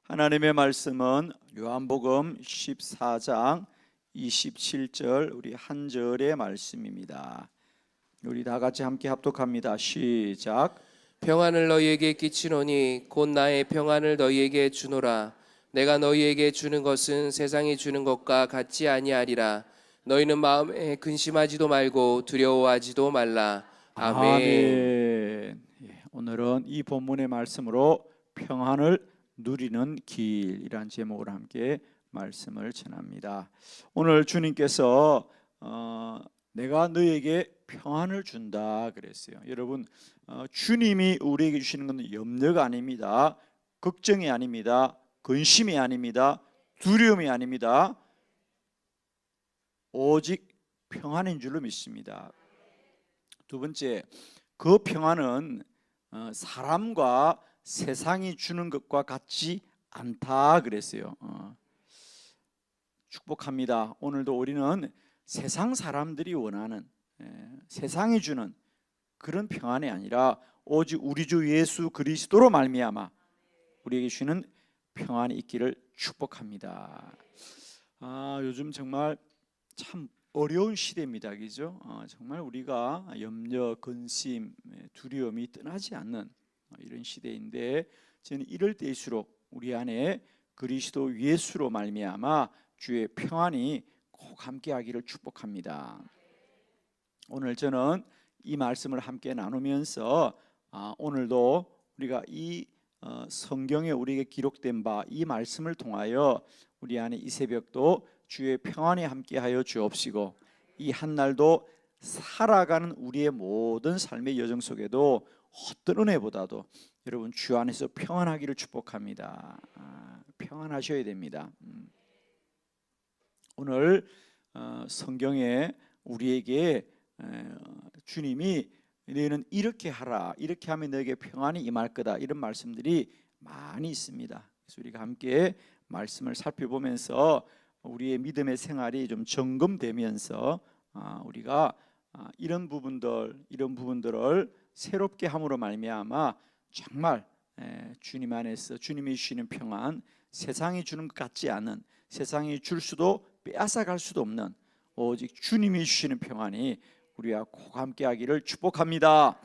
하나님의 말씀은 요한복음 14장 27절 우리 한 절의 말씀입니다. 우리 다 같이 함께 합독합니다. 시작. 평안을 너희에게 끼치노니 곧 나의 평안을 너희에게 주노라. 내가 너희에게 주는 것은 세상이 주는 것과 같지 아니하리라. 너희는 마음에 근심하지도 말고 두려워하지도 말라. 아멘. 오늘은 이 본문의 말씀으로 평안을 누리는 길이란 제목으로 함께 말씀을 전합니다. 오늘 주님께서 내가 너에게 평안을 준다 그랬어요. 여러분, 주님이 우리에게 주시는 것은 염려가 아닙니다. 걱정이 아닙니다. 근심이 아닙니다. 두려움이 아닙니다. 오직 평안인 줄로 믿습니다. 두 번째, 그 평안은 사람과 세상이 주는 것과 같지 않다 그랬어요. 축복합니다. 오늘도 우리는 세상 사람들이 원하는 세상이 주는 그런 평안이 아니라 오직 우리 주 예수 그리스도로 말미암아 우리에게 주시는 평안이 있기를 축복합니다. 요즘 정말 참 어려운 시대입니다. 그죠? 정말 우리가 염려, 근심, 두려움이 떠나지 않는 이런 시대인데, 저는 이럴 때일수록 우리 안에 그리스도 예수로 말미암아 주의 평안이 꼭 함께하기를 축복합니다. 오늘 저는 이 말씀을 함께 나누면서 오늘도 우리가 이 성경에 우리에게 기록된 바 이 말씀을 통하여 우리 안에 이 새벽도 주의 평안이 함께하여 주옵시고, 이 한날도 살아가는 우리의 모든 삶의 여정 속에도 어떤 은혜보다도 여러분 주 안에서 평안하기를 축복합니다. 평안하셔야 됩니다. 오늘 성경에 우리에게 주님이 너희는 이렇게 하라, 이렇게 하면 너에게 평안이 임할 거다, 이런 말씀들이 많이 있습니다. 그래서 우리가 함께 말씀을 살펴보면서 우리의 믿음의 생활이 좀 점검되면서 우리가 이런 부분들을 새롭게 함으로 말미암아 정말 주님 안에서 주님이 주시는 평안, 세상이 주는 것 같지 않은, 세상이 줄 수도 빼앗아갈 수도 없는 오직 주님이 주시는 평안이 우리와 꼭 함께하기를 축복합니다.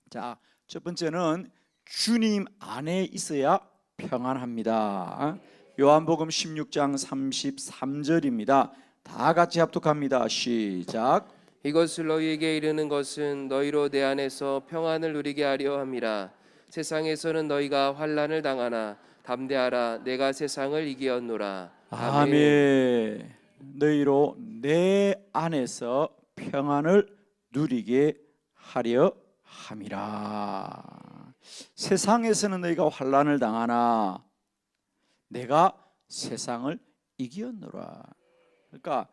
자, 첫 번째는 주님 안에 있어야 평안합니다. 요한복음 16장 33절입니다. 다 같이 합독합니다. 시작. 이것을 너희에게 이르는 것은 너희로 내 안에서 평안을 누리게 하려 함이라. 세상에서는 너희가 환난을 당하나 담대하라. 내가 세상을 이기었노라. 아멘. 너희로 내 안에서 평안을 누리게 하려 함이라. 세상에서는 너희가 환난을 당하나 내가 세상을 이기었노라. 그러니까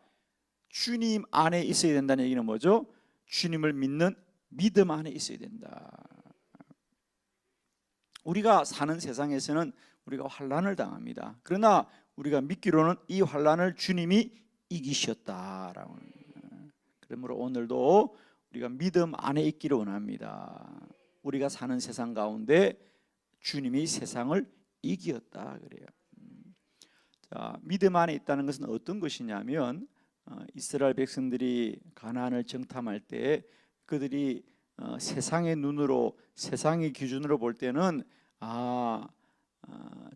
주님 안에 있어야 된다는 얘기는 뭐죠? 주님을 믿는 믿음 안에 있어야 된다. 우리가 사는 세상에서는 우리가 환난을 당합니다. 그러나 우리가 믿기로는 이 환난을 주님이 이기셨다라고. 그러므로 오늘도 우리가 믿음 안에 있기를 원합니다. 우리가 사는 세상 가운데 주님이 세상을 이기었다 그래요. 자, 믿음 안에 있다는 것은 어떤 것이냐면 이스라엘 백성들이 가나안을 정탐할 때 그들이 세상의 눈으로, 세상의 기준으로 볼 때는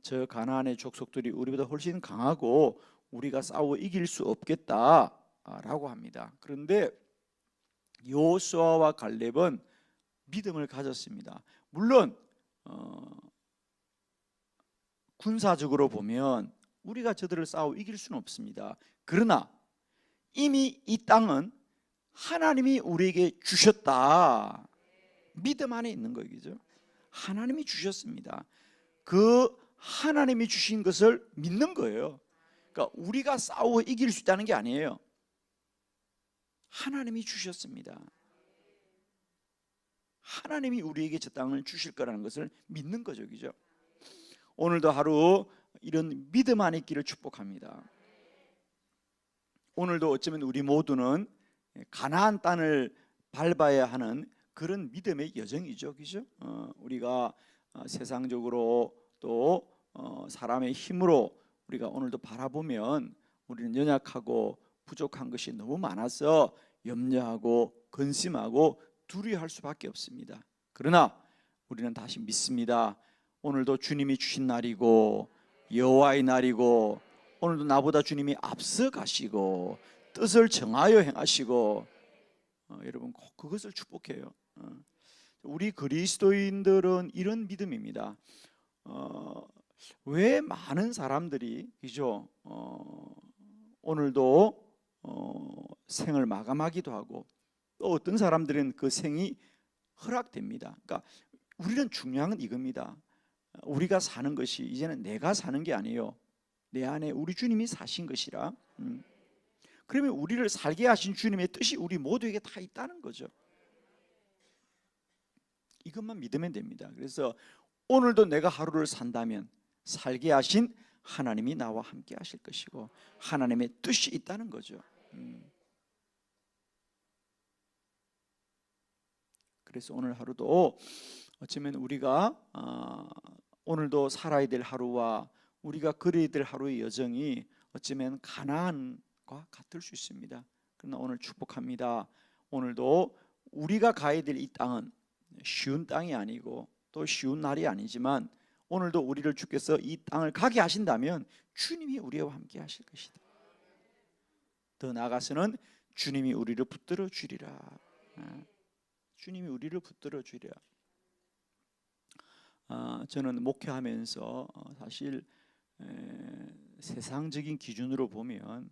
저 가나안의 족속들이 우리보다 훨씬 강하고 우리가 싸워 이길 수 없겠다라고 합니다. 그런데 여호수아와 갈렙은 믿음을 가졌습니다. 물론 군사적으로 보면 우리가 저들을 싸워 이길 수는 없습니다. 그러나 이미 이 땅은 하나님이 우리에게 주셨다. 믿음 안에 있는 거죠. 하나님이 주셨습니다. 그 하나님이 주신 것을 믿는 거예요. 그러니까 우리가 싸워 이길 수 있다는 게 아니에요. 하나님이 주셨습니다. 하나님이 우리에게 저 땅을 주실 거라는 것을 믿는 거죠. 그죠? 오늘도 하루 이런 믿음 안에 있기를 축복합니다. 오늘도 어쩌면 우리 모두는 가나안 땅을 밟아야 하는 그런 믿음의 여정이죠. 그죠? 우리가 세상적으로 또 사람의 힘으로 우리가 오늘도 바라보면 우리는 연약하고 부족한 것이 너무 많아서 염려하고 근심하고 두려워할 수밖에 없습니다. 그러나 우리는 다시 믿습니다. 오늘도 주님이 주신 날이고 여호와의 날이고 오늘도 나보다 주님이 앞서 가시고 뜻을 정하여 행하시고 여러분 꼭 그것을 축복해요. 우리 그리스도인들은 이런 믿음입니다. 왜 많은 사람들이 그죠? 오늘도 생을 마감하기도 하고 또 어떤 사람들은 그 생이 허락됩니다. 그러니까 우리는 중요한 건 이겁니다. 우리가 사는 것이 이제는 내가 사는 게 아니에요. 내 안에 우리 주님이 사신 것이라. 그러면 우리를 살게 하신 주님의 뜻이 우리 모두에게 다 있다는 거죠. 이것만 믿으면 됩니다. 그래서 오늘도 내가 하루를 산다면 살게 하신 하나님이 나와 함께 하실 것이고 하나님의 뜻이 있다는 거죠. 그래서 오늘 하루도 어쩌면 우리가 오늘도 살아야 될 하루와 우리가 걸어야 될 하루의 여정이 어쩌면 가나안과 같을 수 있습니다. 그러나 오늘 축복합니다. 오늘도 우리가 가야 될 이 땅은 쉬운 땅이 아니고 또 쉬운 날이 아니지만 오늘도 우리를 주께서 이 땅을 가게 하신다면 주님이 우리와 함께 하실 것이다. 더 나아가서는 주님이 우리를 붙들어 주리라. 주님이 우리를 붙들어 주리라. 저는 목회하면서 사실 세상적인 기준으로 보면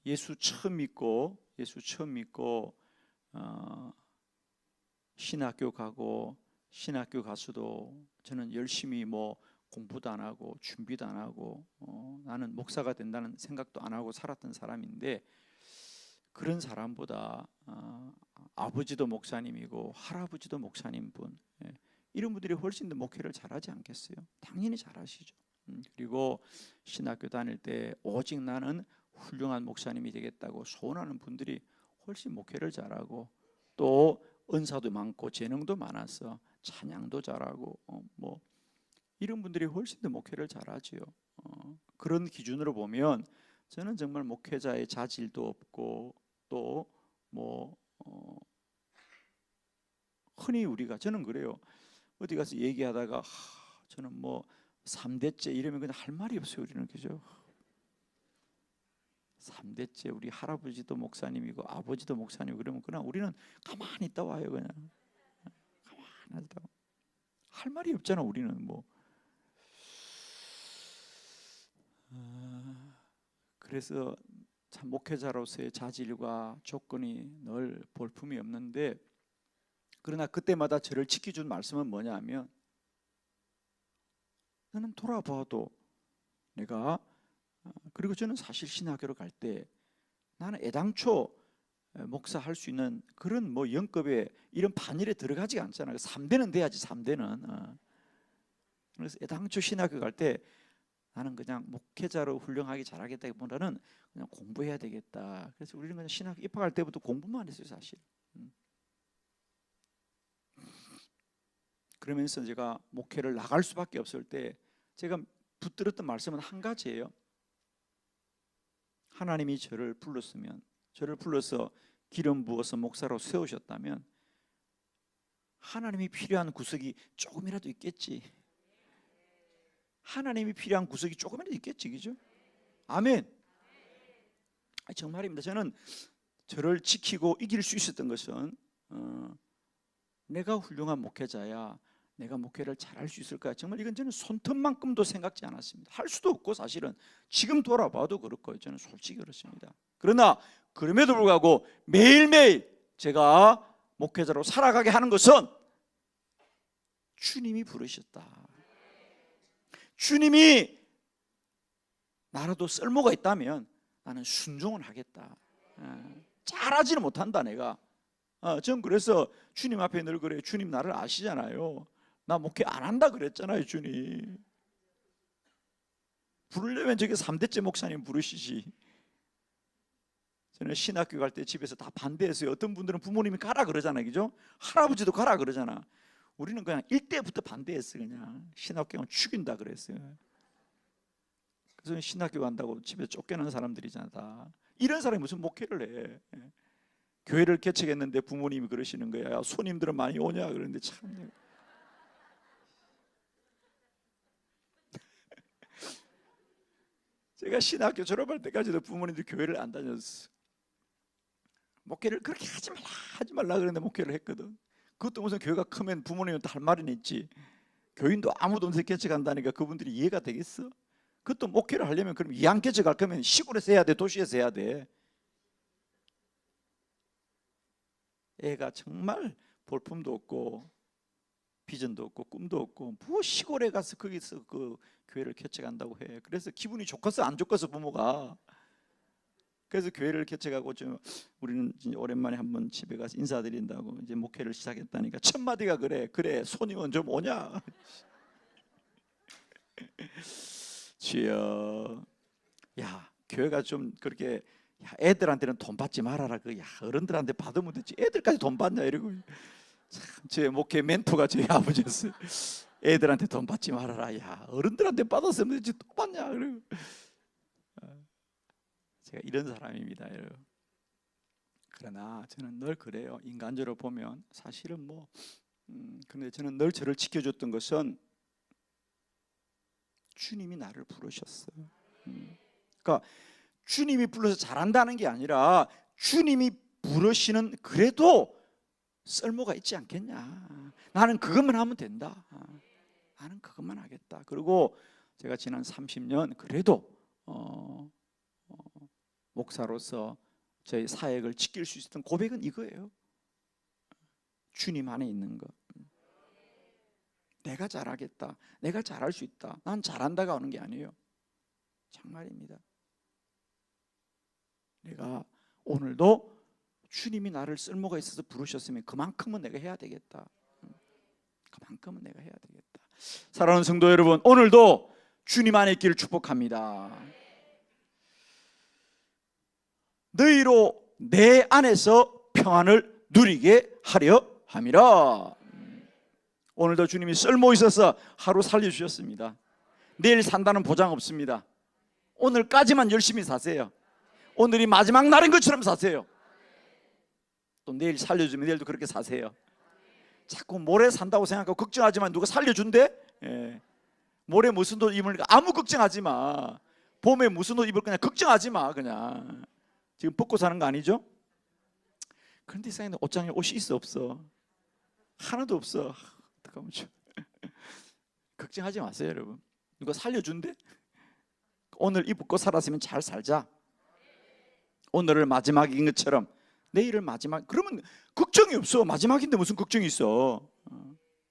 예수 처음 믿고 신학교 가고 신학교 가서도 저는 열심히 뭐 공부도 안 하고 준비도 안 하고 나는 목사가 된다는 생각도 안 하고 살았던 사람인데 그런 사람보다 아버지도 목사님이고 할아버지도 목사님 분 이런 분들이 훨씬 더 목회를 잘하지 않겠어요? 당연히 잘하시죠. 그리고 신학교 다닐 때 오직 나는 훌륭한 목사님이 되겠다고 소원하는 분들이 훨씬 목회를 잘하고 또 은사도 많고 재능도 많아서 찬양도 잘하고 뭐 이런 분들이 훨씬 더 목회를 잘하지요. 그런 기준으로 보면 저는 정말 목회자의 자질도 없고 또 뭐 흔히 우리가 저는 그래요. 어디 가서 얘기하다가 저는 뭐 3대째 이러면 그냥 할 말이 없어요. 우리는 그죠? 3대째 우리 할아버지도 목사님이고 아버지도 목사님이고 그러면 그냥 우리는 가만히 있다 와요. 그냥 가만히 있다. 할 말이 없잖아. 우리는 뭐 그래서 참 목회자로서의 자질과 조건이 늘 볼품이 없는데 그러나 그때마다 저를 지켜준 말씀은 뭐냐 하면 나는 돌아봐도 내가 그리고 저는 사실 신학교로 갈 때 나는 애당초 목사할 수 있는 그런 뭐 영급에 이런 반열에 들어가지 않잖아요. 3대는 돼야지 3대는. 그래서 애당초 신학교 갈 때 나는 그냥 목회자로 훌륭하게 잘하겠다기보다는 그냥 공부해야 되겠다. 그래서 우리는 그냥 신학 입학할 때부터 공부만 했어요, 사실. 그러면서 제가 목회를 나갈 수밖에 없을 때 제가 붙들었던 말씀은 한 가지예요. 하나님이 저를 불러서 기름 부어서 목사로 세우셨다면 하나님이 필요한 구석이 조금이라도 있겠지. 하나님이 필요한 구석이 조금이라도 있겠지, 그죠? 아멘. 정말입니다. 저는 저를 지키고 이길 수 있었던 것은 내가 훌륭한 목회자야. 내가 목회를 잘할 수 있을까? 정말 이건 저는 손톱만큼도 생각지 않았습니다. 할 수도 없고 사실은 지금 돌아봐도 그렇고요. 저는 솔직히 그렇습니다. 그러나 그럼에도 불구하고 매일매일 제가 목회자로 살아가게 하는 것은 주님이 부르셨다. 주님이 나라도 쓸모가 있다면 나는 순종을 하겠다. 잘하지는 못한다 내가. 전 그래서 주님 앞에 늘 그래요. 주님 나를 아시잖아요. 나 목회 안 한다 그랬잖아요. 주님 부르려면 저기 3대째 목사님 부르시지. 저는 신학교 갈 때 집에서 다 반대했어요. 어떤 분들은 부모님이 가라 그러잖아요, 그죠? 할아버지도 가라 그러잖아. 우리는 그냥 일대부터 반대했어요. 그냥 신학교는 죽인다 그랬어요. 그래서 신학교 간다고 집에 쫓겨난 사람들이잖아 다. 이런 사람이 무슨 목회를 해. 교회를 개척했는데 부모님이 그러시는 거야. 야, 손님들은 많이 오냐 그러는데 참 제가 신학교 졸업할 때까지도 부모님들 교회를 안 다녔어. 목회를 그렇게 하지 말라 그랬는데 목회를 했거든. 그것도 무슨 교회가 크면 부모님한테 할 말은 있지. 교인도 아무도 없는데 개척한다니까 그분들이 이해가 되겠어? 그것도 목회를 하려면 그럼 이왕 개척할 거면 시골에서 해야 돼, 도시에서 해야 돼. 애가 정말 볼품도 없고 비전도 없고 꿈도 없고 뭐 시골에 가서 거기서 그 교회를 개척한다고 해. 그래서 기분이 좋겠어 안 좋겠어 부모가. 그래서 교회를 개척하고 좀 우리는 오랜만에 한번 집에 가서 인사드린다고 이제 목회를 시작했다니까 첫 마디가 그래 손님은 좀 오냐. 주여, 야 교회가 좀 그렇게 야, 애들한테는 돈 받지 말아라. 그 야 어른들한테 받으면 되지 애들까지 돈 받냐 이러고. 참 제 목회 멘토가 저희 아버지였어요. 애들한테 돈 받지 말아라. 야 어른들한테 받았으면 되지 또 받냐 그러고. 제가 이런 사람입니다, 여러분. 그러나 저는 늘 그래요. 인간적으로 보면 사실은 뭐 근데 저는 늘 저를 지켜줬던 것은 주님이 나를 부르셨어요. 그러니까 주님이 불러서 잘한다는 게 아니라 주님이 부르시는 그래도 쓸모가 있지 않겠냐. 나는 그것만 하면 된다. 나는 그것만 하겠다. 그리고 제가 지난 30년 그래도 목사로서 저희 사역을 지킬 수 있었던 고백은 이거예요. 주님 안에 있는 것. 내가 잘하겠다. 내가 잘할 수 있다. 난 잘한다가 오는 게 아니에요. 정말입니다. 내가 오늘도 주님이 나를 쓸모가 있어서 부르셨으면 그만큼은 내가 해야 되겠다. 그만큼은 내가 해야 되겠다. 사랑하는 성도 여러분, 오늘도 주님 안에 있기를 축복합니다. 너희로 내 안에서 평안을 누리게 하려 함이라. 오늘도 주님이 쓸모 있어서 하루 살려주셨습니다. 내일 산다는 보장 없습니다. 오늘까지만 열심히 사세요. 오늘이 마지막 날인 것처럼 사세요. 또 내일 살려주면 내일도 그렇게 사세요. 자꾸 모레 산다고 생각하고 걱정하지만 누가 살려준대? 예. 모레 무슨 옷 입을까? 아무 걱정하지 마. 봄에 무슨 옷 입을 거냐? 걱정하지 마. 그냥 지금 벗고 사는 거 아니죠? 그런데 세상에 옷장에 옷이 있어 없어? 하나도 없어. 어떡하면 좋아. 걱정하지 마세요, 여러분. 누가 살려준대? 오늘 입고 살았으면 잘 살자. 오늘을 마지막인 것처럼 내일을 마지막. 그러면 걱정이 없어. 마지막인데 무슨 걱정이 있어.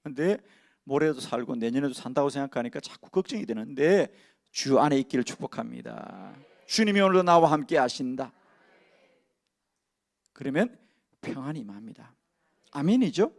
근데 모레도 살고 내년에도 산다고 생각하니까 자꾸 걱정이 되는데 주 안에 있기를 축복합니다. 주님이 오늘도 나와 함께 하신다. 그러면 평안이 임합니다. 아멘이죠?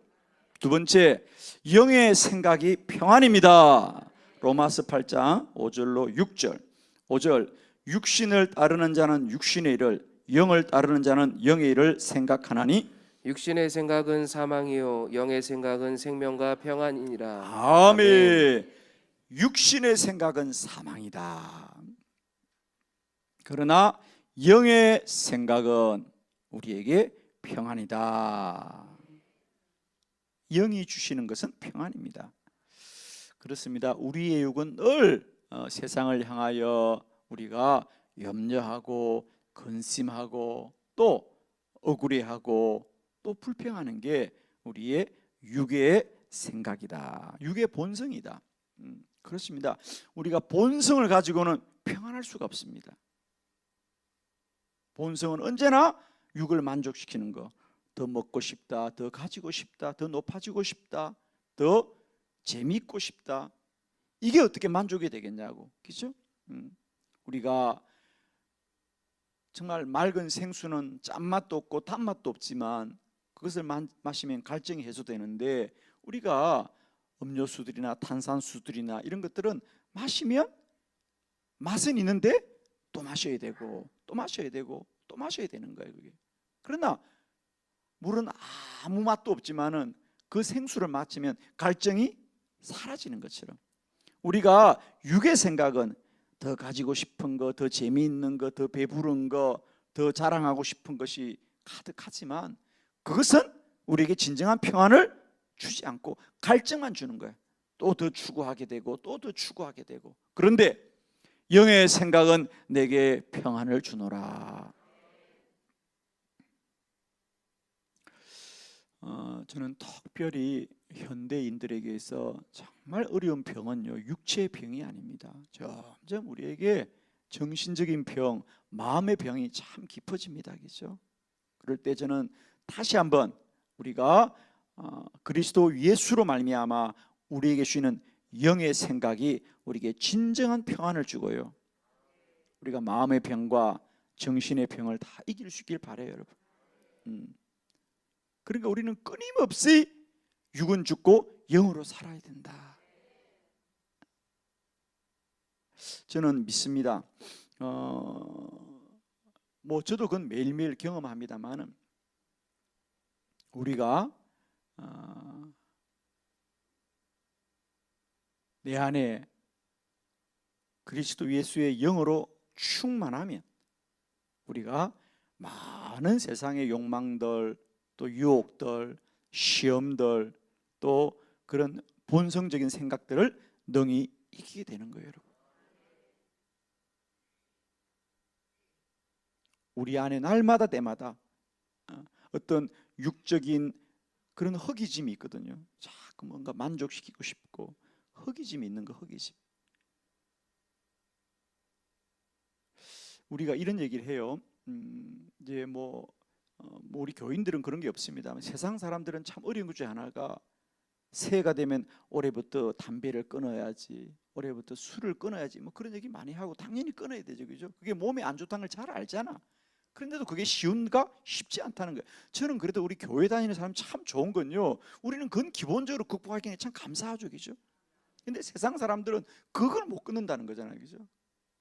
두 번째, 영의 생각이 평안입니다. 로마서 8장 5절로 6절. 5절, 육신을 따르는 자는 육신의 일을, 영을 따르는 자는 영의 일을 생각하나니 육신의 생각은 사망이요 영의 생각은 생명과 평안이니라. 아멘. 육신의 생각은 사망이다. 그러나 영의 생각은 우리에게 평안이다. 영이 주시는 것은 평안입니다. 그렇습니다. 우리의 육은 늘 세상을 향하여 우리가 염려하고 근심하고 또 억울해하고 또 불평하는 게 우리의 육의 생각이다. 육의 본성이다. 그렇습니다. 우리가 본성을 가지고는 평안할 수가 없습니다. 본성은 언제나 육을 만족시키는 거. 더 먹고 싶다, 더 가지고 싶다, 더 높아지고 싶다, 더 재미있고 싶다. 이게 어떻게 만족이 되겠냐고. 그렇죠? 우리가 정말 맑은 생수는 짠맛도 없고 단맛도 없지만 그것을 마시면 갈증이 해소되는데 우리가 음료수들이나 탄산수들이나 이런 것들은 마시면 맛은 있는데 또 마셔야 되고 또 마셔야 되고 또 마셔야 되는 거예요. 그게. 그러나 물은 아무 맛도 없지만은 그 생수를 마시면 갈증이 사라지는 것처럼 우리가 육의 생각은 더 가지고 싶은 거, 더 재미있는 거, 더 배부른 거, 더 자랑하고 싶은 것이 가득하지만 그것은 우리에게 진정한 평안을 주지 않고 갈증만 주는 거예요. 또 더 추구하게 되고 또 더 추구하게 되고. 그런데 영의 생각은 내게 평안을 주노라. 저는 특별히 현대인들에게서 정말 어려운 병은요, 육체의 병이 아닙니다. 점점 우리에게 정신적인 병, 마음의 병이 참 깊어집니다. 그렇죠? 그럴 때 저는 다시 한번 우리가 그리스도 예수로 말미암아 우리에게 주시는 영의 생각이 우리에게 진정한 평안을 주고요, 우리가 마음의 병과 정신의 병을 다 이길 수 있길 바라요, 여러분. 그러니까 우리는 끊임없이 육은 죽고 영으로 살아야 된다. 저는 믿습니다. 뭐 저도 그건 매일매일 경험합니다만은 우리가 내 안에 그리스도 예수의 영으로 충만하면 우리가 많은 세상의 욕망들, 또 유혹들, 시험들, 또 그런 본성적인 생각들을 능히 이기게 되는 거예요, 여러분. 우리 안에 날마다 때마다 어떤 육적인 그런 허기짐이 있거든요. 자꾸 뭔가 만족시키고 싶고 허기짐이 있는 거, 허기짐. 우리가 이런 얘기를 해요. 이제 뭐 우리 교인들은 그런 게 없습니다. 세상 사람들은 참 어려운 것 중에 하나가 새해가 되면 올해부터 담배를 끊어야지, 올해부터 술을 끊어야지, 뭐 그런 얘기 많이 하고 당연히 끊어야 되죠, 그죠? 그게 몸에 안 좋다는 걸 잘 알잖아. 그런데도 그게 쉬운가? 쉽지 않다는 거예요. 저는 그래도 우리 교회 다니는 사람 참 좋은 건요, 우리는 그건 기본적으로 극복하기에 참 감사하죠, 그죠? 근데 세상 사람들은 그걸 못 끊는다는 거잖아요, 그죠?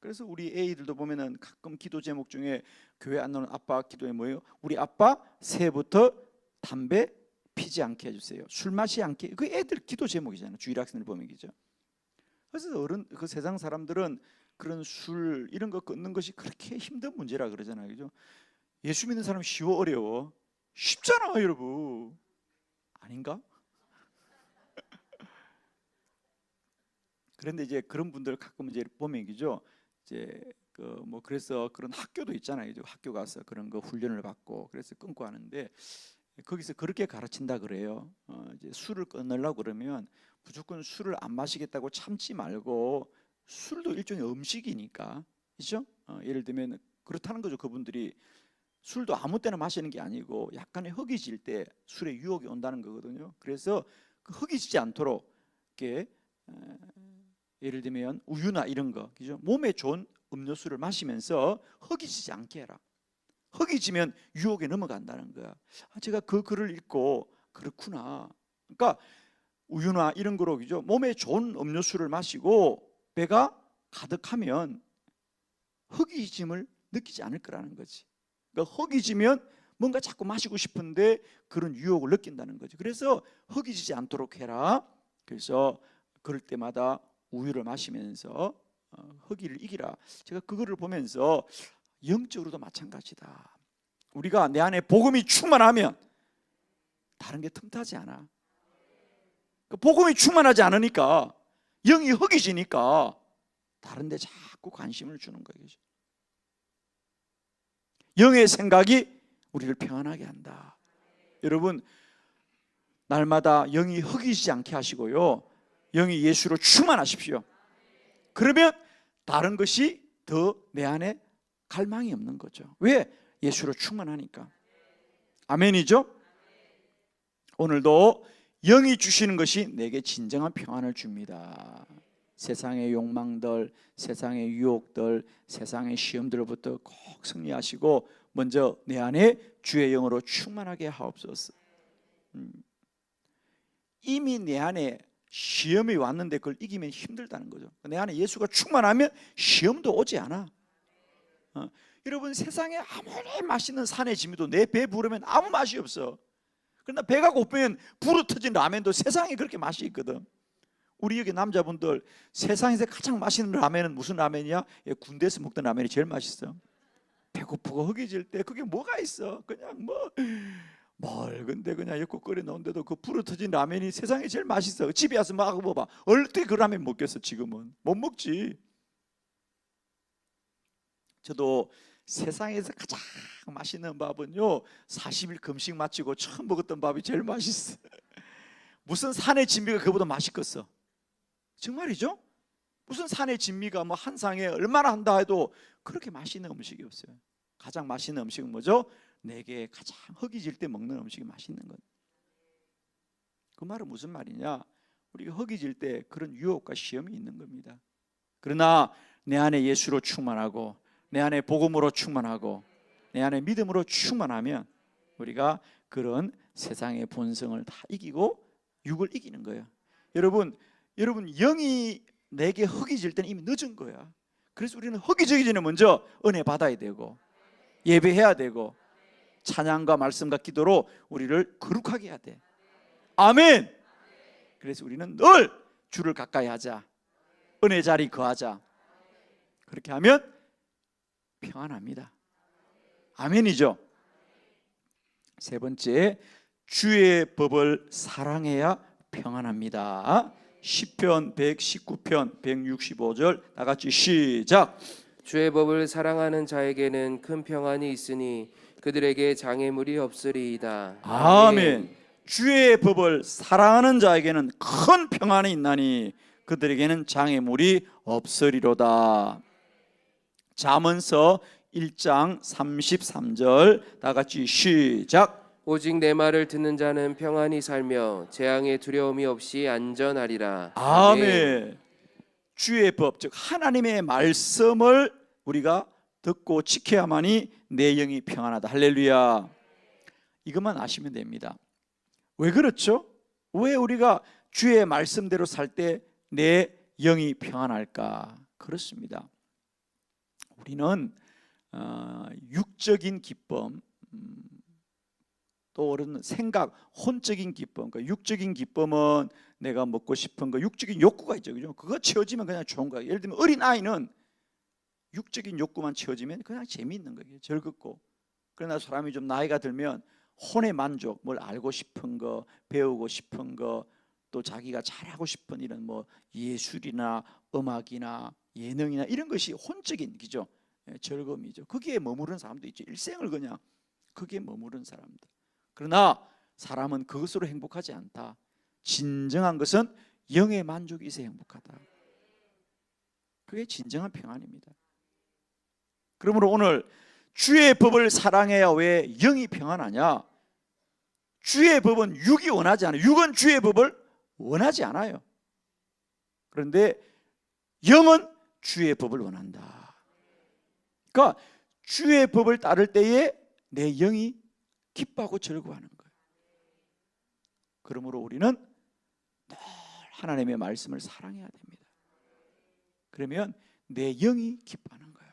그래서 우리 애들도 보면은 가끔 기도 제목 중에 교회 안 나오는 아빠 기도에 뭐예요? 우리 아빠 새해부터 담배 피지 않게 해주세요. 술 마시지 않게. 그 애들 기도 제목이잖아요. 주일 학생들 보면 그죠? 그래서 그 세상 사람들은 그런 술 이런 거 끊는 것이 그렇게 힘든 문제라 그러잖아요, 그죠? 예수 믿는 사람 쉬워 어려워? 쉽잖아, 여러분. 아닌가? 그런데 이제 그런 분들 가끔 이제 보면 그죠? 이제 뭐 그래서 그런 학교도 있잖아요. 학교 가서 그런 거 훈련을 받고 그래서 끊고 하는데 거기서 그렇게 가르친다 그래요. 이제 술을 끊으려고 그러면 무조건 술을 안 마시겠다고 참지 말고, 술도 일종의 음식이니까, 그렇죠? 예를 들면 그렇다는 거죠. 그분들이 술도 아무 때나 마시는 게 아니고 약간의 허기질 때 술의 유혹이 온다는 거거든요. 그래서 그 허기지지 않도록 이렇게 예를 들면 우유나 이런 거, 그죠? 몸에 좋은 음료수를 마시면서 허기지지 않게 해라. 허기지면 유혹에 넘어간다는 거야. 제가 그 글을 읽고 그렇구나. 그러니까 우유나 이런 거로, 그죠? 몸에 좋은 음료수를 마시고 배가 가득하면 허기짐을 느끼지 않을 거라는 거지. 그러니까 허기지면 뭔가 자꾸 마시고 싶은데 그런 유혹을 느낀다는 거지. 그래서 허기지지 않도록 해라. 그래서 그럴 때마다 우유를 마시면서 허기를 이기라. 제가 그거를 보면서 영적으로도 마찬가지다. 우리가 내 안에 복음이 충만하면 다른 게 틈타지 않아. 복음이 충만하지 않으니까, 영이 허기지니까 다른 데 자꾸 관심을 주는 거예요. 영의 생각이 우리를 평안하게 한다. 여러분, 날마다 영이 허기지지 않게 하시고요, 영이 예수로 충만하십시오. 그러면 다른 것이 더 내 안에 갈망이 없는 거죠. 왜? 예수로 충만하니까. 아멘이죠? 오늘도 영이 주시는 것이 내게 진정한 평안을 줍니다. 세상의 욕망들, 세상의 유혹들, 세상의 시험들로부터 꼭 승리하시고 먼저 내 안에 주의 영으로 충만하게 하옵소서. 이미 내 안에 시험이 왔는데 그걸 이기면 힘들다는 거죠. 내 안에 예수가 충만하면 시험도 오지 않아. 여러분, 세상에 아무리 맛있는 산의 지미도 내 배 부르면 아무 맛이 없어. 그러나 배가 고프면 불어 터진 라면도 세상에 그렇게 맛이 있거든. 우리 여기 남자분들 세상에서 가장 맛있는 라면은 무슨 라면이야? 예, 군대에서 먹던 라면이 제일 맛있어. 배고프고 허기질 때 그게 뭐가 있어? 그냥 뭐 맑은데 그냥 엽고 끓여 놓은데도 그 불어 터진 라면이 세상에 제일 맛있어. 집에 와서 막 먹어봐. 어떻게 그 라면 먹겠어? 지금은 못 먹지. 저도 세상에서 가장 맛있는 밥은요 40일 금식 마치고 처음 먹었던 밥이 제일 맛있어. 무슨 산의 진미가 그보다 맛있겠어? 정말이죠? 무슨 산의 진미가 뭐 한 상에 얼마나 한다 해도 그렇게 맛있는 음식이 없어요. 가장 맛있는 음식은 뭐죠? 내게 가장 허기질 때 먹는 음식이 맛있는 것. 그 말은 무슨 말이냐? 우리가 허기질 때 그런 유혹과 시험이 있는 겁니다. 그러나 내 안에 예수로 충만하고 내 안에 복음으로 충만하고 내 안에 믿음으로 충만하면 우리가 그런 세상의 본성을 다 이기고 육을 이기는 거예요. 여러분 영이 내게 허기질 때는 이미 늦은 거야. 그래서 우리는 허기지기 전에 먼저 은혜 받아야 되고 예배해야 되고 찬양과 말씀과 기도로 우리를 거룩하게 해야 돼. 아멘. 그래서 우리는 늘 주를 가까이 하자. 은혜 자리 거하자. 그렇게 하면 평안합니다. 아멘이죠. 세 번째, 주의 법을 사랑해야 평안합니다. 시편 119편 165절 다 같이 시작. 주의 법을 사랑하는 자에게는 큰 평안이 있으니 그들에게 장애물이 없으리이다. 아멘. 주의 법을 사랑하는 자에게는 큰 평안이 있나니 그들에게는 장애물이 없으리로다. 잠언서 1장 33절 다 같이 시작. 오직 내 말을 듣는 자는 평안히 살며 재앙의 두려움이 없이 안전하리라. 아멘. 주의 법, 즉 하나님의 말씀을 우리가 듣고 지켜야만이 내 영이 평안하다. 할렐루야. 이것만 아시면 됩니다. 왜 그렇죠? 왜 우리가 주의 말씀대로 살 때 내 영이 평안할까? 그렇습니다. 우리는 육적인 기쁨, 또 어른 생각, 혼적인 기쁨. 그러니까 육적인 기쁨은 내가 먹고 싶은 거, 육적인 욕구가 있죠, 그죠? 그거 채워지면 그냥 좋은 거야. 예를 들면 어린 아이는 육적인 욕구만 채워지면 그냥 재미있는 거예요, 즐겁고. 그러나 사람이 좀 나이가 들면 혼의 만족, 뭘 알고 싶은 거, 배우고 싶은 거, 또 자기가 잘하고 싶은 이런 뭐 예술이나 음악이나 예능이나 이런 것이 혼적인 기죠, 즐거움이죠. 거기에 머무른 사람도 있죠. 일생을 그냥 거기에 머무른 사람들. 그러나 사람은 그것으로 행복하지 않다. 진정한 것은 영의 만족이 있어야 행복하다. 그게 진정한 평안입니다. 그러므로 오늘 주의 법을 사랑해야 왜 영이 평안하냐? 주의 법은 육이 원하지 않아요. 육은 주의 법을 원하지 않아요. 그런데 영은 주의 법을 원한다. 그러니까 주의 법을 따를 때에 내 영이 기뻐하고 즐거워하는 거예요. 그러므로 우리는 늘 하나님의 말씀을 사랑해야 됩니다. 그러면 내 영이 기뻐하는 거예요.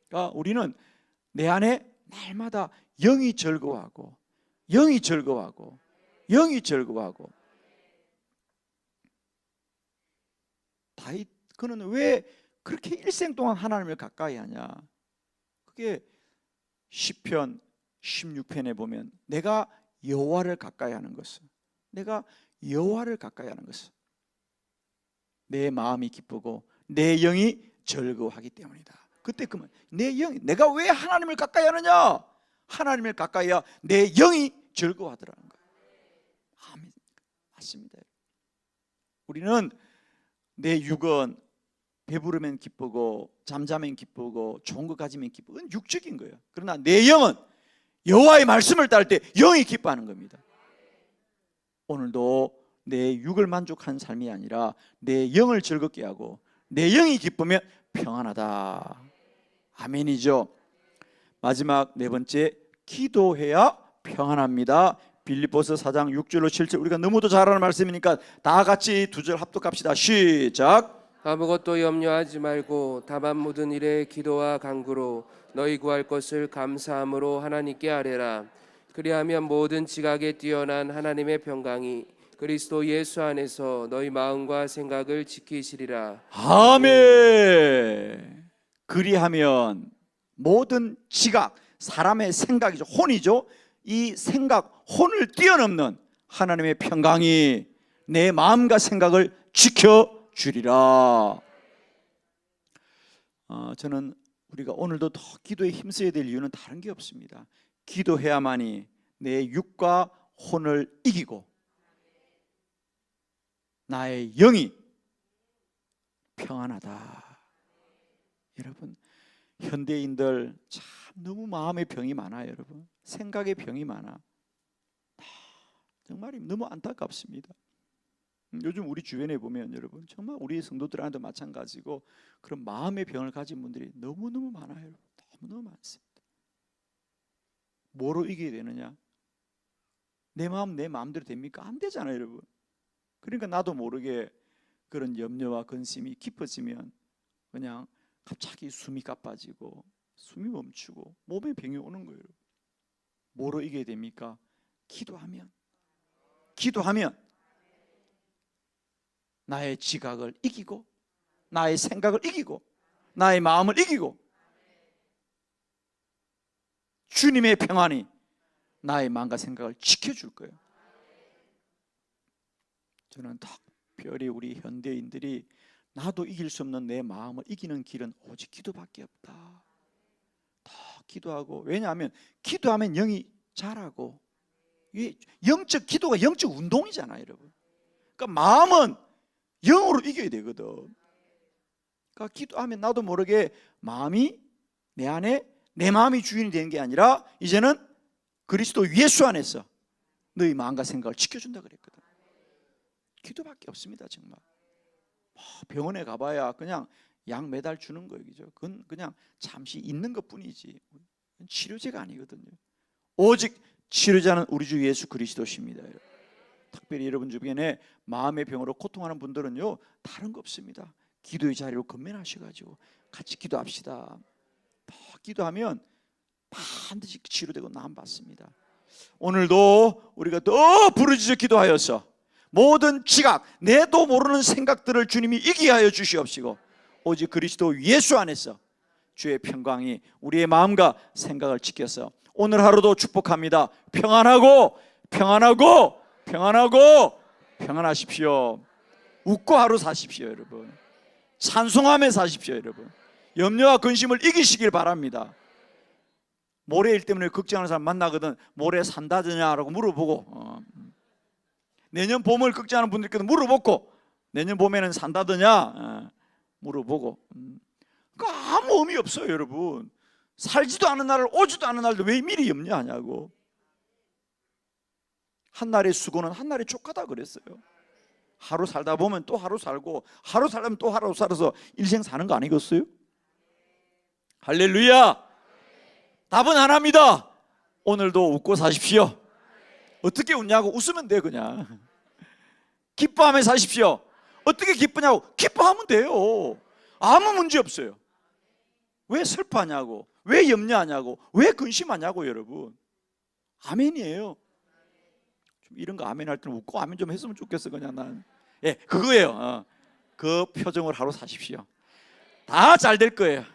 그러니까 우리는 내 안에 날마다 영이 즐거워하고 영이 즐거워하고 영이 즐거워하고. 다윗 그는 왜 그렇게 일생 동안 하나님을 가까이 하냐? 그게 시편 16편에 보면 내가 여호와를 가까이 하는 것은, 내가 여호와를 가까이 하는 것은 내 마음이 기쁘고 내 영이 즐거워하기 때문이다. 그때 그만 내 영이, 내가 왜 하나님을 가까이 하느냐? 하나님을 가까이 해야 내 영이 즐거워하더라는 거예요. 아멘. 맞습니다. 우리는 내 육은 배부르면 기쁘고 잠자면 기쁘고 좋은 거 가지면 기쁘고, 그건 육적인 거예요. 그러나 내 영은 여호와의 말씀을 따를 때 영이 기뻐하는 겁니다. 오늘도 내 육을 만족하는 삶이 아니라 내 영을 즐겁게 하고 내 영이 기쁘면 평안하다. 아멘이죠. 마지막 네 번째, 기도해야 평안합니다. 빌립보서 4장 6절로 7절, 우리가 너무도 잘 아는 말씀이니까 다 같이 두 절 합독합시다. 시작. 아무것도 염려하지 말고 다만 모든 일에 기도와 간구로 너희 구할 것을 감사함으로 하나님께 아뢰라. 그리하면 모든 지각에 뛰어난 하나님의 평강이 그리스도 예수 안에서 너희 마음과 생각을 지키시리라. 아멘. 그리하면 모든 지각, 사람의 생각이죠, 혼이죠. 이 생각, 혼을 뛰어넘는 하나님의 평강이 내 마음과 생각을 지켜주리라. 저는 우리가 오늘도 더 기도에 힘써야 될 이유는 다른 게 없습니다. 기도해야만이 내 육과 혼을 이기고 나의 영이 평안하다. 여러분, 현대인들 참 너무 마음의 병이 많아요. 여러분, 생각의 병이 많아. 정말 너무 안타깝습니다. 요즘 우리 주변에 보면 여러분, 정말 우리 성도들한테도 마찬가지고 그런 마음의 병을 가진 분들이 너무너무 많아요. 여러분. 너무너무 많습니다. 뭐로 이겨야 되느냐? 내 마음 내 마음대로 됩니까? 안 되잖아요, 여러분. 그러니까 나도 모르게 그런 염려와 근심이 깊어지면 그냥 갑자기 숨이 가빠지고 숨이 멈추고 몸에 병이 오는 거예요. 뭐로 이겨야 됩니까? 기도하면 나의 지각을 이기고 나의 생각을 이기고 나의 마음을 이기고 주님의 평안이 나의 마음과 생각을 지켜줄 거예요. 저는 특별히 우리 현대인들이 나도 이길 수 없는 내 마음을 이기는 길은 오직 기도밖에 없다. 더 기도하고, 왜냐하면 기도하면 영이 자라고, 영적 기도가 영적 운동이잖아요, 여러분. 그러니까 마음은 영으로 이겨야 되거든. 그러니까 기도하면 나도 모르게 마음이 내 안에, 내 마음이 주인이 되는 게 아니라 이제는 그리스도 예수 안에서 너희 마음과 생각을 지켜준다 그랬거든. 기도밖에 없습니다, 정말. 병원에 가봐야 그냥 약 매달 주는 거예요, 그건 그냥 잠시 있는 것뿐이지 치료제가 아니거든요. 오직 치료자는 우리 주 예수 그리스도십니다. 특별히 여러분 주변에 마음의 병으로 고통하는 분들은요, 다른 거 없습니다. 기도의 자리로 건면하셔가지고 같이 기도합시다. 더 기도하면 반드시 치료되고 나음 받습니다. 오늘도 우리가 더 부르짖어 기도하여서 모든 지각, 내도 모르는 생각들을 주님이 이기게 하여 주시옵시고 오직 그리스도 예수 안에서 주의 평강이 우리의 마음과 생각을 지켜서 오늘 하루도 축복합니다. 평안하고 평안하고 평안하고 평안하십시오. 웃고 하루 사십시오, 여러분. 찬송하며 사십시오, 여러분. 염려와 근심을 이기시길 바랍니다. 모래일 때문에 걱정하는 사람 만나거든. 모래 산다더냐라고 물어보고, 내년 봄을 걱정하는 분들께도 물어보고, 내년 봄에는 산다더냐 물어보고, 그러니까 아무 의미 없어요, 여러분. 살지도 않은 날을 오지도 않은 날도 왜 미리 염려하냐고. 한 날의 수고는 한 날의 족하다 그랬어요. 하루 살다 보면 또 하루 살고, 하루 살면 또 하루 살아서 일생 사는 거 아니겠어요? 할렐루야. 답은 하나입니다. 오늘도 웃고 사십시오. 어떻게 웃냐고, 웃으면 돼. 그냥 기뻐하며 사십시오. 어떻게 기쁘냐고, 기뻐하면 돼요. 아무 문제 없어요. 왜 슬퍼하냐고, 왜 염려하냐고, 왜 근심하냐고. 여러분, 아멘이에요. 좀 이런 거 아멘 할 때는 웃고 아멘 좀 했으면 좋겠어. 그냥 난 그거예요. 그 표정을 하루 사십시오. 다 잘 될 거예요.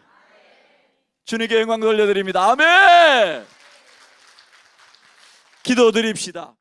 주님께 영광 돌려드립니다. 아멘. 기도드립시다.